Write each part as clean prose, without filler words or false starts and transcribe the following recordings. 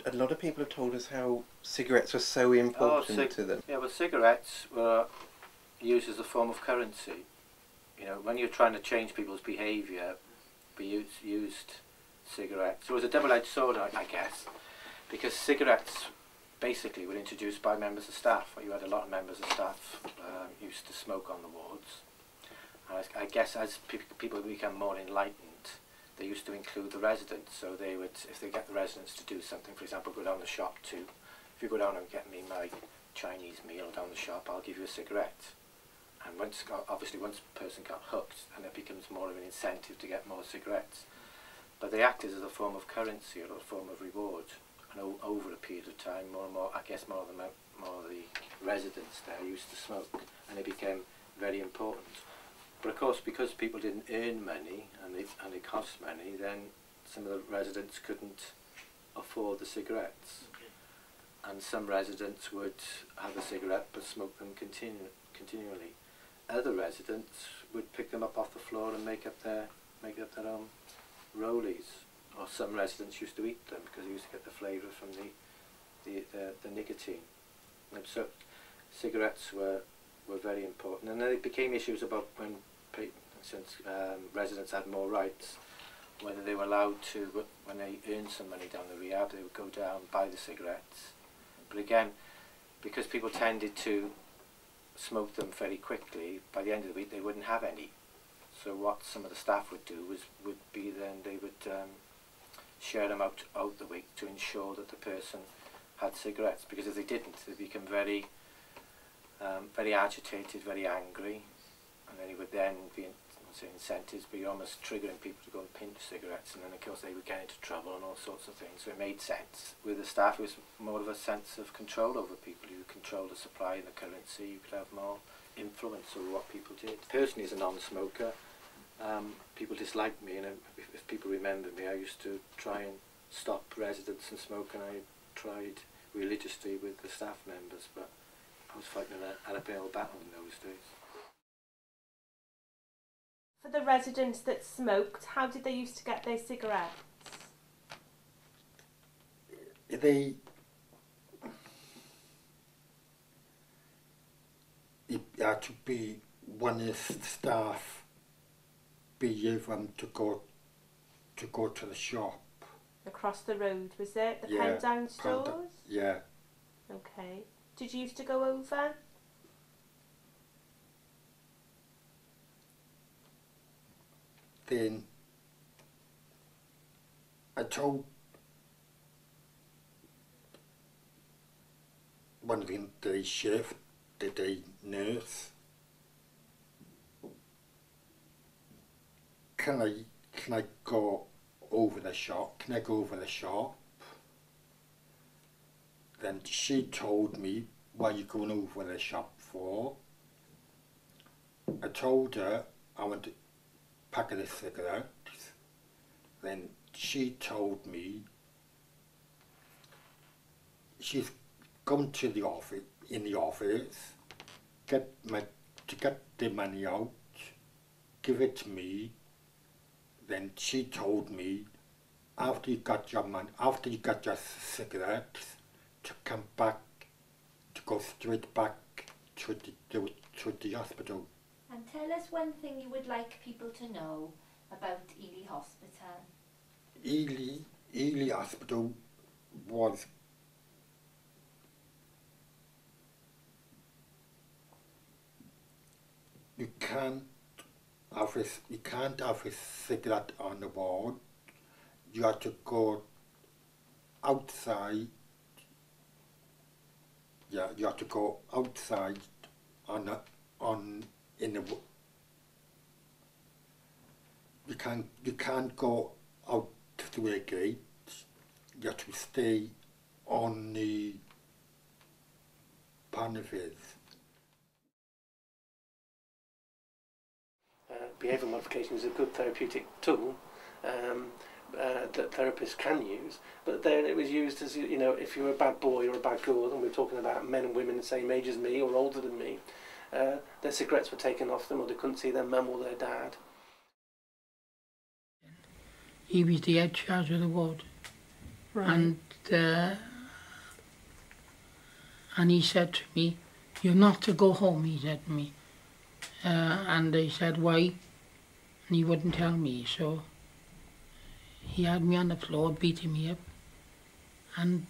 a lot of people have told us how cigarettes were so important to them. Yeah, well, cigarettes were used as a form of currency. You know, when you're trying to change people's behaviour, we used cigarettes. So it was a double-edged sword, I guess, because cigarettes basically were introduced by members of staff. You had a lot of members of staff used to smoke on the wards. And I guess as people become more enlightened, they used to include the residents. So they would, if they get the residents to do something, for example, go down the shop to, if you go down and get me my Chinese meal down the shop, I'll give you a cigarette. And obviously once a person got hooked, and it becomes more of an incentive to get more cigarettes. But they acted as a form of currency or a form of reward. And over a period of time, more and more, I guess more of the residents there used to smoke, and it became very important. But of course, because people didn't earn money and they cost money, then some of the residents couldn't afford the cigarettes. Okay. And some residents would have a cigarette but smoke them continually. Other residents would pick them up off the floor and make up their own rollies. Or some residents used to eat them because they used to get the flavour from the nicotine. And so cigarettes were very important, and then it became issues about when since residents had more rights, whether they were allowed to, when they earned some money down the rehab, they would go down and buy the cigarettes. But again, because people tended to smoke them very quickly, by the end of the week they wouldn't have any. So what some of the staff would do would be then they would share them out the week to ensure that the person had cigarettes, because if they didn't, they'd become very agitated, very angry, and then it would then be incentives, but you're almost triggering people to go and pinch cigarettes, and then of course they would get into trouble and all sorts of things. So it made sense. With the staff, it was more of a sense of control over people. You could control the supply and the currency, you could have more influence over what people did. Personally, as a non-smoker, people disliked me, and if people remember me, I used to try and stop residents from smoking. I tried religiously with the staff members, but I was fighting an uphill battle in those days. For the residents that smoked, how did they used to get their cigarettes? It had to be one of the staff be able to go to the shop. Across the road, was it? The pound down stores? Yeah. Okay. Did you used to go over? Then I told one of the day shift, the day nurse, can I go over the shop? Can I go over the shop? Then she told me, what are you going over the shop for? I told her I want a packet of cigarettes. Then she told me she's come to the office, get the money out, give it to me. Then she told me, after you got your money, after you got your cigarettes, to come back, to go straight back to the hospital. And tell us one thing you would like people to know about Ely Hospital. Ely Hospital was you can't have a cigarette on the ward. You have to go outside. Yeah, you have to go outside in the. You can't go out through a gate. You have to stay on the panels. Behavioural modification is a good therapeutic tool that therapists can use, but then it was used as, you know, if you're a bad boy or a bad girl, and we're talking about men and women the same age as me or older than me, their cigarettes were taken off them, or they couldn't see their mum or their dad. He was the head charge of the ward. Right. And he said to me, "You're not to go home," he said to me. And I said, "Why?" And he wouldn't tell me, so he had me on the floor, beating me up. And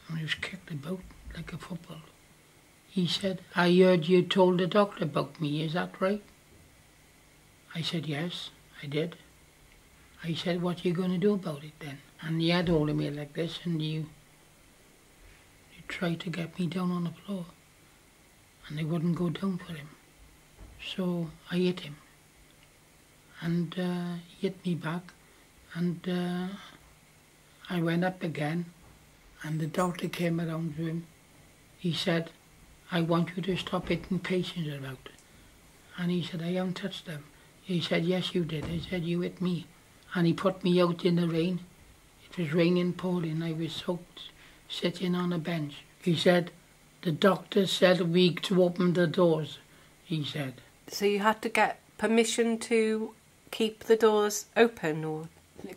I was kicked about like a football. He said, "I heard you told the doctor about me, is that right?" I said, "Yes, I did." I said, "What are you going to do about it then?" And he had hold of me like this, and you tried to get me down on the floor, and I wouldn't go down for him. So I hit him, and he hit me back, and I went up again, and the doctor came around to him. He said, "I want you to stop hitting patients about." And he said, "I haven't touched them." He said, "Yes, you did." I said, "You hit me." And he put me out in the rain. It was raining, pouring. I was soaked, sitting on a bench. He said, "The doctor said we to open the doors," he said. So you had to get permission to keep the doors open, or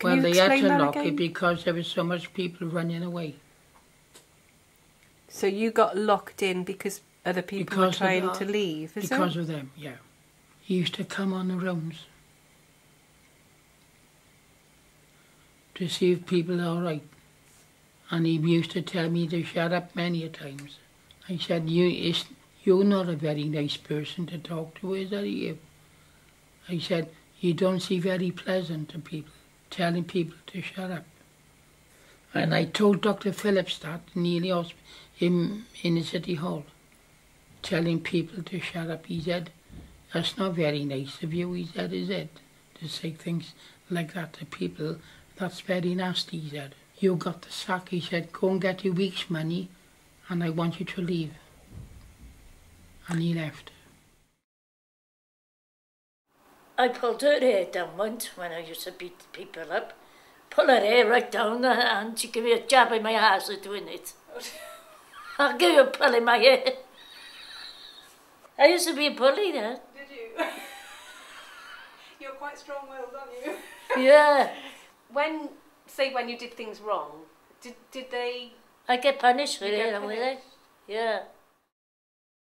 Well, they had to lock it because there was so much people running away. So you got locked in because other people were trying to leave, is it? Because of them, yeah. He used to come on the rounds to see if people are all right. And he used to tell me to shut up many a times. I said, you're not a very nice person to talk to, is that you? I said, you don't seem very pleasant to people, telling people to shut up. And I told Dr. Phillips that in Ely Hospital, in the City Hall, telling people to shut up. He said, "That's not very nice of you," he said, "is it? To say things like that to people, that's very nasty," he said. "You got the sack," he said, "go and get your week's money and I want you to leave." And he left. I pulled her hair down once when I used to beat people up. Pull her hair right down and she gave me a jab in my ass for doing it. I'll give you a pull in my hair. I used to be a bully then. Did you? You're quite strong-willed, aren't you? Yeah. When you did things wrong, did they... I get punished for You it, get don't punished? they? Yeah.